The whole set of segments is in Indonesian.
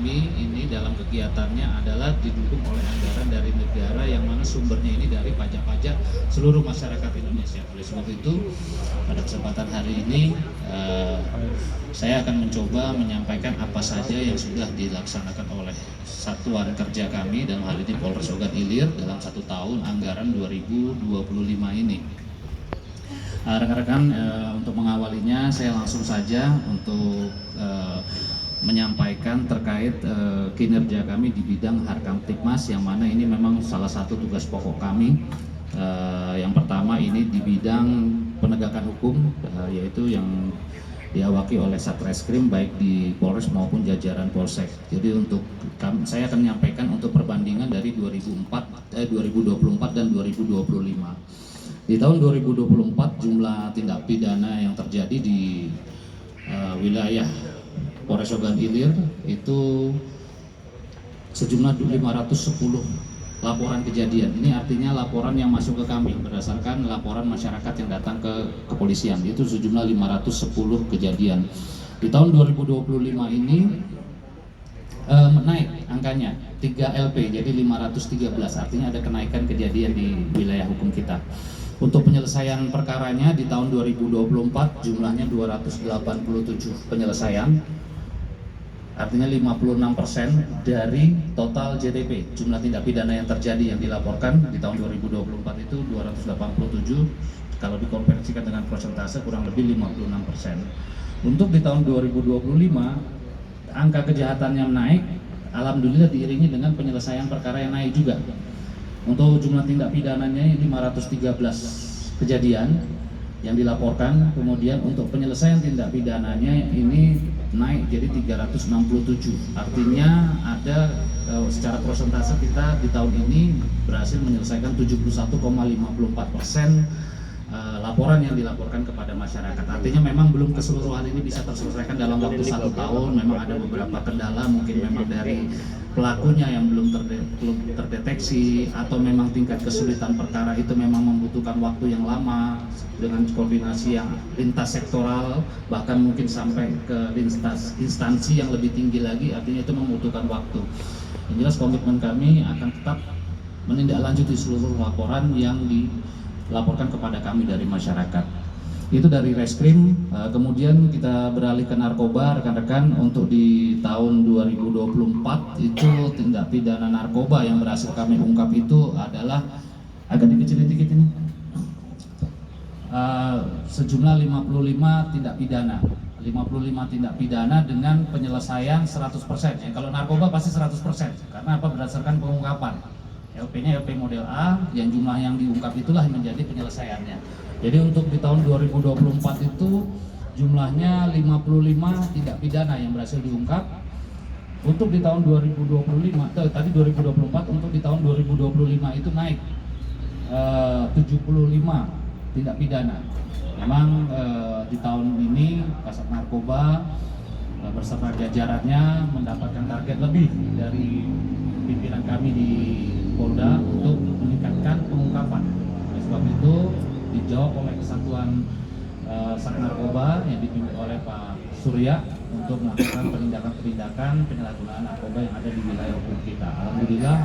kami ini dalam kegiatannya adalah didukung oleh anggaran dari negara yang mana sumbernya ini dari pajak-pajak seluruh masyarakat Indonesia. Oleh sebab itu, pada kesempatan hari ini saya akan mencoba menyampaikan apa saja yang sudah dilaksanakan oleh satuan kerja kami dalam hal ini Polres Ogan Ilir dalam 1 tahun anggaran 2025 ini. Rekan-rekan, untuk mengawalinya saya langsung saja untuk menyampaikan terkait kinerja kami di bidang Harkamtibmas, yang mana ini memang salah satu tugas pokok kami. Yang pertama ini di bidang penegakan hukum, yaitu yang diawaki oleh Satreskrim baik di Polres maupun jajaran Polsek. Jadi saya akan menyampaikan untuk perbandingan dari 2024 dan 2025. Di tahun 2024 jumlah tindak pidana yang terjadi di wilayah Polres Ogan Ilir itu sejumlah 510 laporan kejadian. Ini artinya laporan yang masuk ke kami berdasarkan laporan masyarakat yang datang ke kepolisian. Itu sejumlah 510 kejadian. Di tahun 2025 ini naik angkanya 3 LP jadi 513, artinya ada kenaikan kejadian di wilayah hukum kita. Untuk penyelesaian perkaranya di tahun 2024 jumlahnya 287 penyelesaian, artinya 56% dari total JTP, jumlah tindak pidana yang terjadi yang dilaporkan di tahun 2024 itu 287, kalau dikonversikan dengan persentase kurang lebih 56%. Untuk di tahun 2025 angka kejahatannya naik, alhamdulillah diiringi dengan penyelesaian perkara yang naik juga. Untuk jumlah tindak pidananya 513 kejadian yang dilaporkan, kemudian untuk penyelesaian tindak pidananya ini naik jadi 367. Artinya ada secara persentase kita di tahun ini berhasil menyelesaikan 71,54% laporan yang dilaporkan kepada masyarakat. Artinya memang belum keseluruhan ini bisa terselesaikan dalam waktu 1 tahun. Memang ada beberapa kendala, mungkin memang dari pelakunya yang belum terdeteksi, atau memang tingkat kesulitan perkara itu memang membutuhkan waktu yang lama dengan koordinasi yang lintas sektoral, bahkan mungkin sampai ke instansi yang lebih tinggi lagi. Artinya itu membutuhkan waktu. Yang jelas komitmen kami akan tetap menindaklanjuti seluruh laporan yang dilaporkan kepada kami dari masyarakat. Itu dari Reskrim. Kemudian kita beralih ke narkoba, rekan-rekan. Untuk di tahun 2024 itu tindak pidana narkoba yang berhasil kami ungkap itu adalah, agak dikecilin dikit ini, sejumlah 55 tindak pidana. 55 tindak pidana dengan penyelesaian 100%. Ya, kalau narkoba pasti 100%. Karena apa? Berdasarkan pengungkapan. LP-nya LP model A, yang jumlah yang diungkap itulah yang menjadi penyelesaiannya. Jadi untuk di tahun 2024 itu jumlahnya 55 tindak pidana yang berhasil diungkap. Untuk di tahun 2025, tadi 2024, untuk di tahun 2025 itu naik 75 tindak pidana. Memang di tahun ini Kasat Narkoba beserta jajarannya mendapatkan target lebih dari pimpinan kami di Polda untuk meningkatkan pengungkapan. Oleh sebab itu dijawab oleh Kesatuan Sat Narkoba yang dipimpin oleh Pak Surya untuk melakukan penindakan penyalahgunaan narkoba yang ada di wilayah hukum kita. Alhamdulillah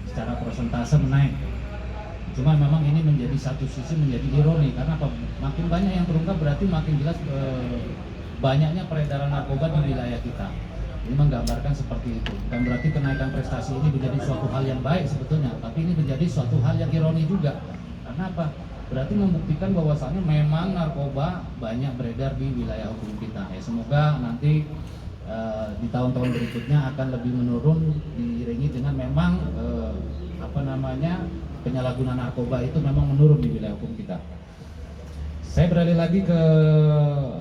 secara persentase menaik. Cuma memang ini menjadi satu sisi menjadi ironi, karena apa? Makin banyak yang terungkap berarti makin jelas banyaknya peredaran narkoba di wilayah kita. Ini menggambarkan seperti itu. Bukan berarti kenaikan prestasi ini menjadi suatu hal yang baik sebetulnya, tapi ini menjadi suatu hal yang ironi juga. Karena apa? Berarti membuktikan bahwasannya memang narkoba banyak beredar di wilayah hukum kita. Ya, semoga nanti di tahun-tahun berikutnya akan lebih menurun, diiringi dengan memang penyalahgunaan narkoba itu memang menurun di wilayah hukum kita. Saya beralih lagi ke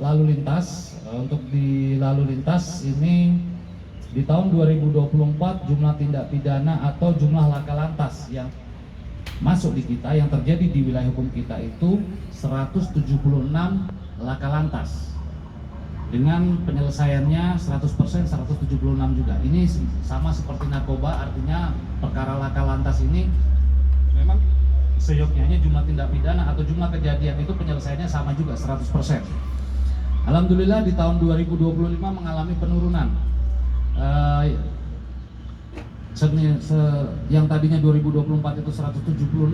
lalu lintas. Untuk di lalu lintas ini di tahun 2024 jumlah tindak pidana atau jumlah laka lantas yang masuk di kita, yang terjadi di wilayah hukum kita itu 176 laka lantas dengan penyelesaiannya 100%, 176 juga. Ini sama seperti narkoba, artinya perkara laka lantas ini memang seyogyanya jumlah tindak pidana atau jumlah kejadian itu penyelesaiannya sama juga 100%. Alhamdulillah di tahun 2025 mengalami penurunan. yang tadinya 2024 itu 176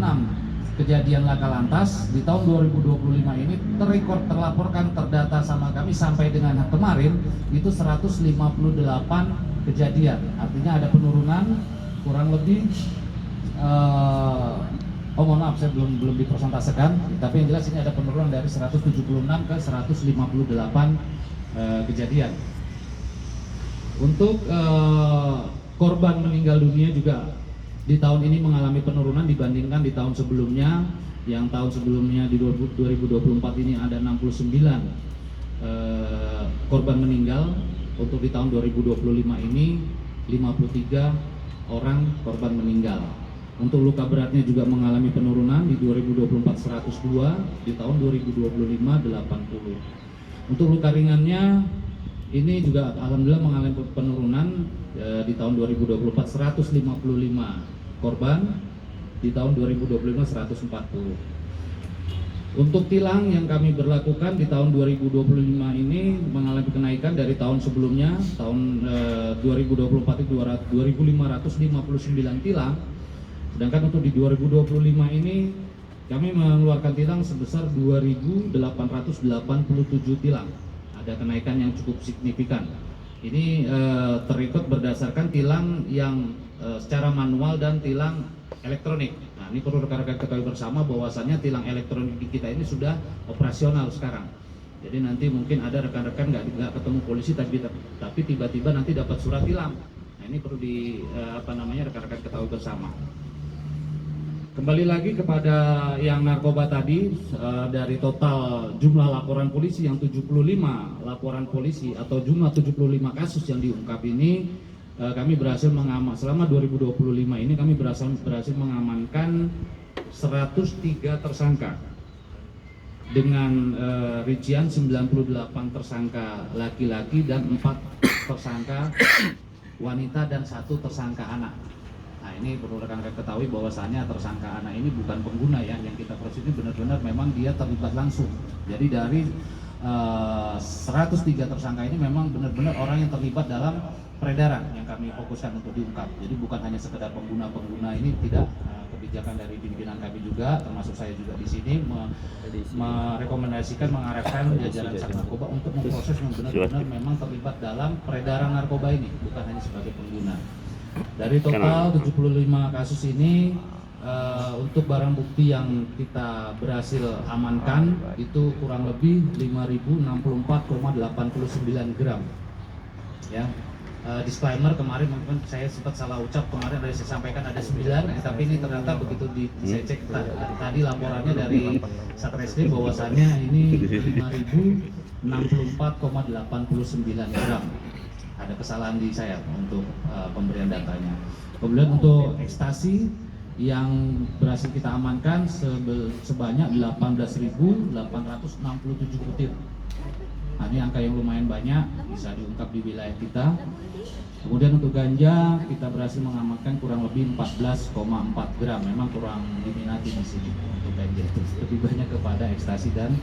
kejadian laka lantas, di tahun 2025 ini terlaporkan, terdata sama kami sampai dengan kemarin itu 158 kejadian. Artinya ada penurunan kurang lebih mohon maaf saya belum dipersentasekan, tapi yang jelas ini ada penurunan dari 176 ke 158 kejadian. Untuk korban meninggal dunia juga di tahun ini mengalami penurunan dibandingkan di tahun sebelumnya. Yang tahun sebelumnya di 2024 ini ada 69 korban meninggal. Untuk di tahun 2025 ini 53 orang korban meninggal. Untuk luka beratnya juga mengalami penurunan, di 2024 102, di tahun 2025 80. Untuk luka ringannya ini juga alhamdulillah mengalami penurunan, di tahun 2024 155 korban, di tahun 2025 140. Untuk tilang yang kami berlakukan di tahun 2025 ini mengalami kenaikan dari tahun sebelumnya. Tahun 2024 itu 2.559 tilang, sedangkan untuk di 2025 ini kami mengeluarkan tilang sebesar 2.887 tilang. Ada kenaikan yang cukup signifikan. Ini terikut berdasarkan tilang yang secara manual dan tilang elektronik. Nah, ini perlu rekan-rekan ketahui bersama bahwasannya tilang elektronik di kita ini sudah operasional sekarang. Jadi nanti mungkin ada rekan-rekan nggak ketemu polisi tapi tiba-tiba nanti dapat surat tilang. Nah, ini perlu rekan-rekan ketahui bersama. Kembali lagi kepada yang narkoba tadi, dari total jumlah laporan polisi yang 75 laporan polisi atau jumlah 75 kasus yang diungkap ini, kami berhasil mengamankan selama 2025 ini kami berhasil mengamankan 103 tersangka dengan rincian 98 tersangka laki-laki dan 4 tersangka wanita dan 1 tersangka anak. Nah, ini perlu rekan-rekan ketahui bahwasannya tersangka anak ini bukan pengguna ya, yang kita proses ini benar-benar memang dia terlibat langsung. Jadi dari 103 tersangka ini memang benar-benar orang yang terlibat dalam peredaran yang kami fokuskan untuk diungkap. Jadi bukan hanya sekedar pengguna-pengguna ini, tidak. Kebijakan dari pimpinan kami juga, termasuk saya juga di sini merekomendasikan, mengarahkan jajaran Sat Narkoba untuk memproses yang benar-benar memang terlibat dalam peredaran narkoba ini, bukan hanya sebagai pengguna. Dari total 75 kasus ini, untuk barang bukti yang kita berhasil amankan itu kurang lebih 5.064,89 gram. Ya. Disclaimer, kemarin mungkin saya sempat salah ucap, kemarin saya sampaikan ada 9, tapi ini ternyata begitu saya cek tadi laporannya dari Satreskrim bahwasannya ini 5.064,89 gram. Ada kesalahan di saya untuk pemberian datanya. Kemudian untuk ekstasi yang berhasil kita amankan sebanyak 18.867 butir. Nah, ini angka yang lumayan banyak, bisa diungkap di wilayah kita. Kemudian untuk ganja kita berhasil mengamankan kurang lebih 14,4 gram. Memang kurang diminati di sini untuk ganja itu, lebih banyak kepada ekstasi dan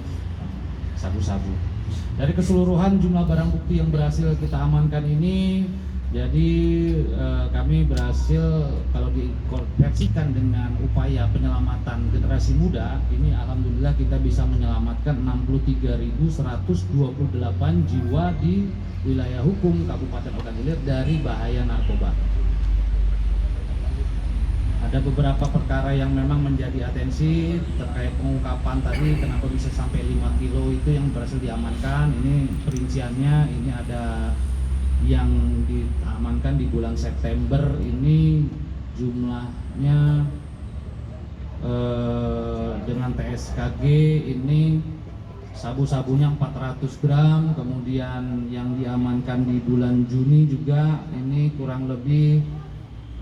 sabu-sabu. Dari keseluruhan jumlah barang bukti yang berhasil kita amankan ini, jadi kami berhasil, kalau dikonversikan dengan upaya penyelamatan generasi muda, ini alhamdulillah kita bisa menyelamatkan 63.128 jiwa di wilayah hukum Kabupaten Ogan Ilir dari bahaya narkoba. Ada beberapa perkara yang memang menjadi atensi terkait pengungkapan tadi, kenapa bisa sampai 5 kilo itu yang berhasil diamankan. Ini perinciannya, ini ada yang diamankan di bulan September ini jumlahnya dengan TSKG ini sabu-sabunya 400 gram, kemudian yang diamankan di bulan Juni juga ini kurang lebih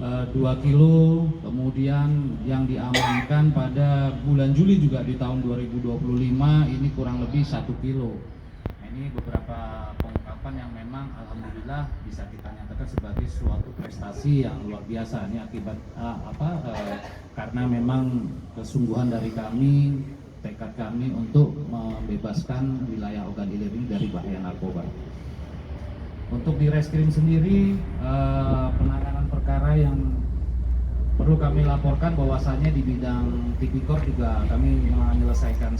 2 kilo, kemudian yang diamankan pada bulan Juli juga di tahun 2025 ini kurang lebih 1 kilo. Nah, ini beberapa pengungkapan yang memang alhamdulillah bisa kita nyatakan sebagai suatu prestasi yang luar biasa. Ini akibat karena memang kesungguhan dari kami, tekad kami untuk membebaskan wilayah Ogan Ilir ini dari bahaya narkoba. Untuk di Reskrim sendiri, penanganan perkara yang perlu kami laporkan bahwasannya di bidang tipikor juga kami menyelesaikan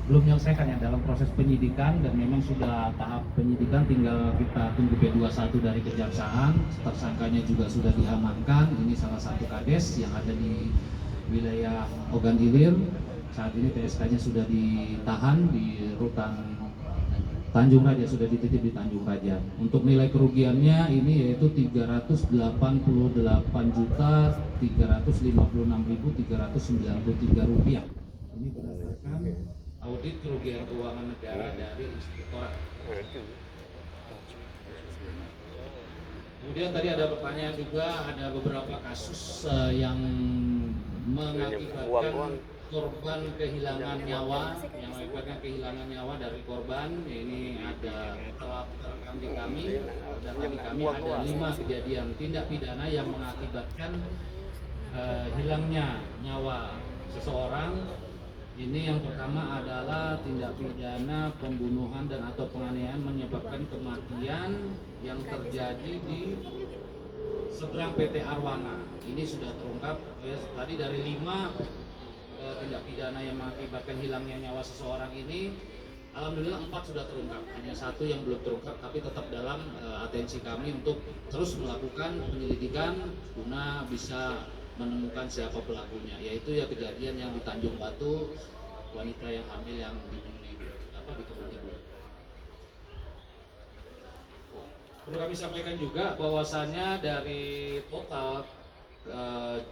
belum menyelesaikan ya, dalam proses penyidikan, dan memang sudah tahap penyidikan, tinggal kita tunggu P21 dari kejaksaan. Tersangkanya juga sudah diamankan. Ini salah satu kades yang ada di wilayah Ogan Ilir. Saat ini PSK-nya sudah ditahan di rutan Tanjung Raja, sudah dititip di Tanjung Raja. Untuk nilai kerugiannya ini yaitu Rp388.356.393. Ini berdasarkan audit kerugian keuangan negara dari Inspektorat. Kemudian tadi ada pertanyaan juga, ada beberapa kasus yang mengakibatkan korban kehilangan nyawa, yang mengakibatkan kehilangan nyawa dari korban. Ini ada telah terekam di kami ada 5 kejadian tindak pidana yang mengakibatkan hilangnya nyawa seseorang. Ini yang pertama adalah tindak pidana pembunuhan dan atau penganiayaan menyebabkan kematian yang terjadi di seberang PT Arwana. Ini sudah terungkap tadi dari 5 tindak pidana yang mengakibatkan hilangnya nyawa seseorang ini. Alhamdulillah 4 sudah terungkap, hanya 1 yang belum terungkap, tapi tetap dalam atensi kami untuk terus melakukan penyelidikan guna bisa menemukan siapa pelakunya, yaitu ya kejadian yang di Tanjung Batu, wanita yang hamil yang di kebun tebu. Perlu kami sampaikan juga bahwasannya dari total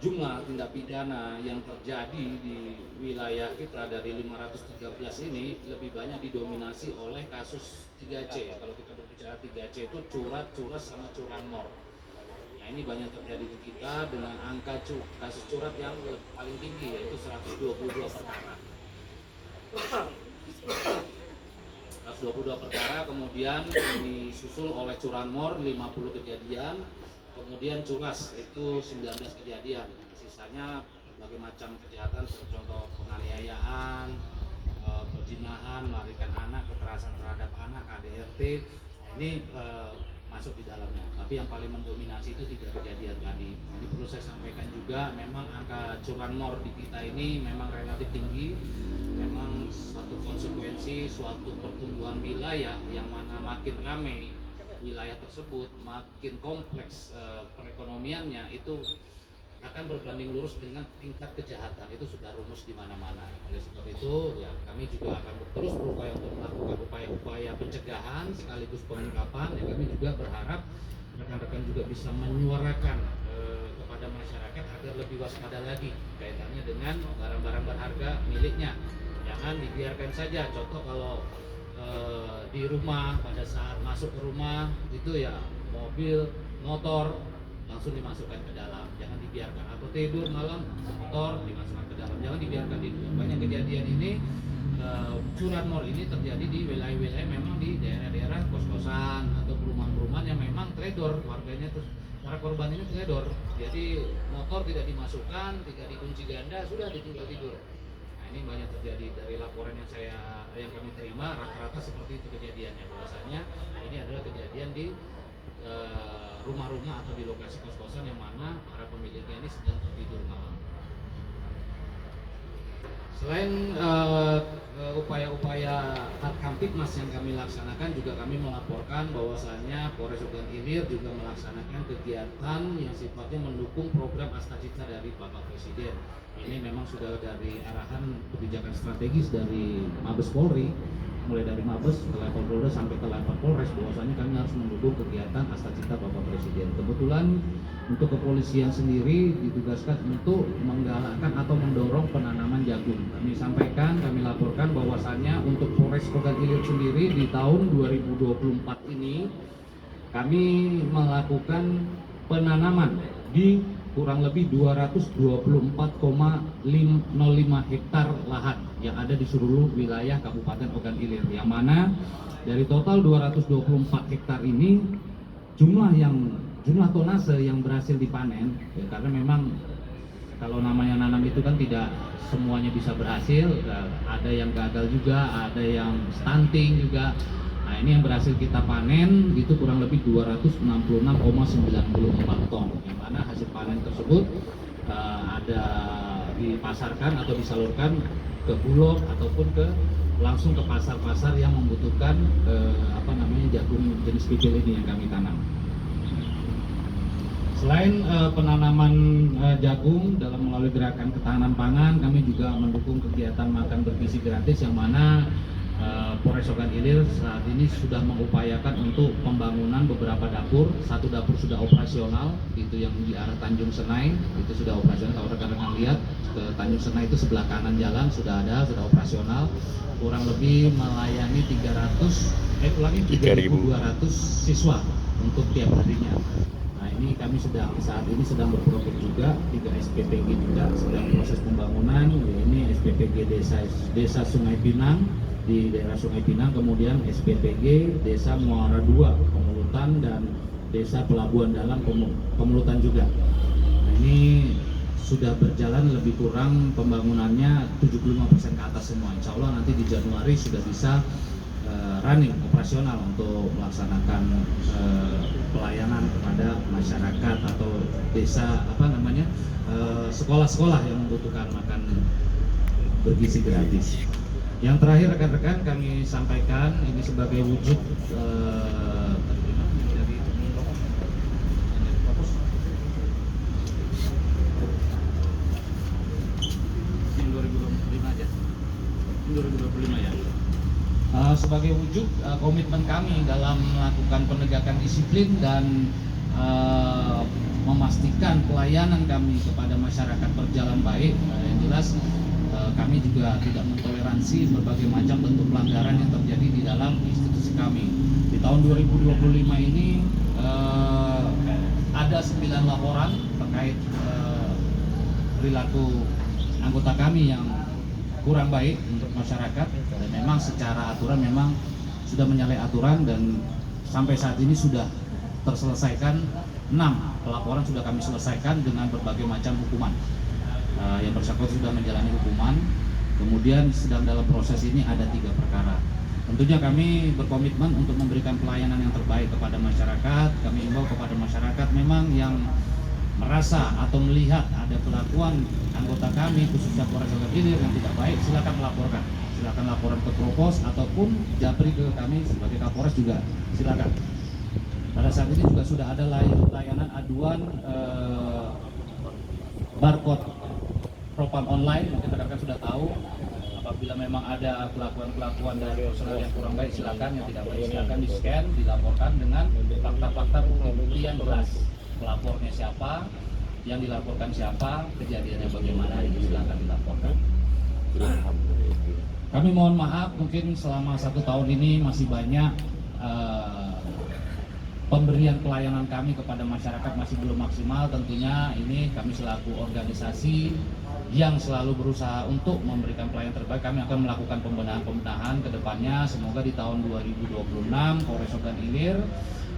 jumlah tindak pidana yang terjadi di wilayah kita dari 513 ini, lebih banyak didominasi oleh kasus 3C. Kalau kita berbicara 3C itu curat, curas, sama curanmor. Nah, ini banyak terjadi di kita dengan angka kasus curat yang paling tinggi, yaitu 122 perkara. 122 perkara, kemudian disusul oleh curanmor 50 kejadian. Kemudian curas itu 19 kejadian, sisanya berbagai macam kejahatan, contoh penganiayaan, perzinahan, melarikan anak, kekerasan terhadap anak, KDRT, ini masuk di dalamnya. Tapi yang paling mendominasi itu 3 kejadian tadi. Jadi perlu saya sampaikan juga, memang angka curanmor di kita ini memang relatif tinggi. Memang suatu konsekuensi suatu pertumbuhan wilayah yang mana makin ramai wilayah tersebut, makin kompleks perekonomiannya, itu akan berbanding lurus dengan tingkat kejahatan. Itu sudah rumus di mana-mana. Oleh sebab itu, ya kami juga akan terus berupaya untuk melakukan upaya-upaya pencegahan sekaligus pengungkapan. Ya, kami juga berharap rekan-rekan juga bisa menyuarakan kepada masyarakat agar lebih waspada lagi kaitannya dengan barang-barang berharga miliknya. Jangan dibiarkan saja. Contoh kalau di rumah, pada saat masuk ke rumah itu ya mobil, motor langsung dimasukkan ke dalam, jangan dibiarkan. Atau tidur malam, motor dimasukkan ke dalam, jangan dibiarkan. Di banyak kejadian ini curanmor ini terjadi di wilayah-wilayah, memang di daerah-daerah kos-kosan atau perumahan-perumahan yang memang trader warganya, terus para korban ini trader, jadi motor tidak dimasukkan, tidak dikunci ganda, sudah ditinggal tidur. Ini banyak terjadi dari laporan yang kami terima, rata-rata seperti itu kejadiannya. Bahwasanya ini adalah kejadian di rumah-rumah atau di lokasi kos-kosan yang mana para pemiliknya ini sedang tertidur malam. Selain upaya-upaya Kamtibmas yang kami laksanakan, juga kami melaporkan bahwasannya Polres Ogan Ilir juga melaksanakan kegiatan yang sifatnya mendukung program Astacita dari Bapak Presiden. Ini memang sudah dari arahan kebijakan strategis dari Mabes Polri, mulai dari Mabes ke level Polda sampai ke level Polres, bahwasanya kami harus mendukung kegiatan Astacita Bapak Presiden. Kebetulan untuk kepolisian sendiri ditugaskan untuk menggalakkan atau mendorong penanaman jagung. Kami sampaikan, kami laporkan bahwasannya untuk Polres Ogan Ilir sendiri di tahun 2024 ini kami melakukan penanaman di kurang lebih 224,05 hektar lahan yang ada di seluruh wilayah Kabupaten Ogan Ilir, yang mana dari total 224 hektar ini jumlah tonase yang berhasil dipanen, ya, karena memang kalau namanya nanam itu kan tidak semuanya bisa berhasil, ada yang gagal juga, ada yang stunting juga. Nah, ini yang berhasil kita panen itu kurang lebih 266,94 ton, yang mana hasil panen tersebut ada dipasarkan atau disalurkan ke Bulog ataupun langsung ke pasar-pasar yang membutuhkan jagung jenis pipil ini yang kami tanam. Selain penanaman jagung dalam melalui gerakan ketahanan pangan, kami juga mendukung kegiatan makan bergizi gratis yang mana Polres Ogan Ilir saat ini sudah mengupayakan untuk pembangunan beberapa dapur. Satu dapur sudah operasional, itu yang di arah Tanjung Senai, itu sudah operasional. Kalau rekan-rekan lihat ke Tanjung Senai itu sebelah kanan jalan sudah operasional. Kurang lebih melayani 3.200 siswa untuk tiap harinya. Ini kami saat ini sedang berprogram juga 3 SPPG juga sedang proses pembangunan. Ini SPPG Desa Sungai Pinang di daerah Sungai Pinang, kemudian SPPG Desa Muara II Pemulutan dan Desa Pelabuhan Dalam Pemulutan juga. Nah, ini sudah berjalan lebih kurang pembangunannya 75% ke atas semua. Insya Allah nanti di Januari sudah bisa running operasional untuk melaksanakan pelayanan kepada masyarakat atau desa sekolah-sekolah yang membutuhkan makan bergizi gratis. Yang terakhir rekan-rekan kami sampaikan ini sebagai wujud dari ini 2025 aja. 2025 ya. Sebagai wujud komitmen kami dalam melakukan penegakan disiplin dan memastikan pelayanan kami kepada masyarakat berjalan baik, yang jelas kami juga tidak mentoleransi berbagai macam bentuk pelanggaran yang terjadi di dalam institusi kami. Di tahun 2025 ini ada 9 laporan terkait perilaku anggota kami yang kurang baik untuk masyarakat, dan memang secara aturan memang sudah menyalahi aturan, dan sampai saat ini sudah terselesaikan 6 pelaporan sudah kami selesaikan dengan berbagai macam hukuman. Yang bersangkutan sudah menjalani hukuman, kemudian sedang dalam proses ini ada 3 perkara. Tentunya kami berkomitmen untuk memberikan pelayanan yang terbaik kepada masyarakat. Kami imbau kepada masyarakat memang yang merasa atau melihat ada perlakuan anggota kami khususnya Polres Ogan Ilir yang tidak baik, silakan melaporkan. Silakan laporan ke Propos ataupun japri ke kami sebagai Kapolres juga silakan. Pada saat ini juga sudah ada layanan aduan barcode propam online. Mungkin rekan-rekan sudah tahu, apabila memang ada kelakuan dari personel yang kurang baik silakan, yang tidak baik silakan di-scan, dilaporkan dengan fakta-fakta bukti yang jelas. Pelapornya siapa, yang dilaporkan siapa, kejadiannya bagaimana, itu silakan dilaporkan. Kami mohon maaf, mungkin selama 1 tahun ini masih banyak pemberian pelayanan kami kepada masyarakat masih belum maksimal. Tentunya ini kami selaku organisasi yang selalu berusaha untuk memberikan pelayanan terbaik, kami akan melakukan pembenahan ke depannya. Semoga di tahun 2026 Polres Ogan Ilir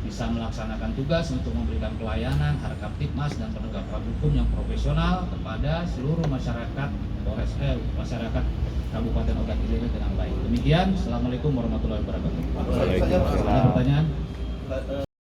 bisa melaksanakan tugas untuk memberikan pelayanan harkam tipmas dan penegakan hukum yang profesional kepada seluruh masyarakat masyarakat Kabupaten Ogan Ilir dengan baik. Demikian, assalamualaikum warahmatullahi wabarakatuh. Ada pertanyaan?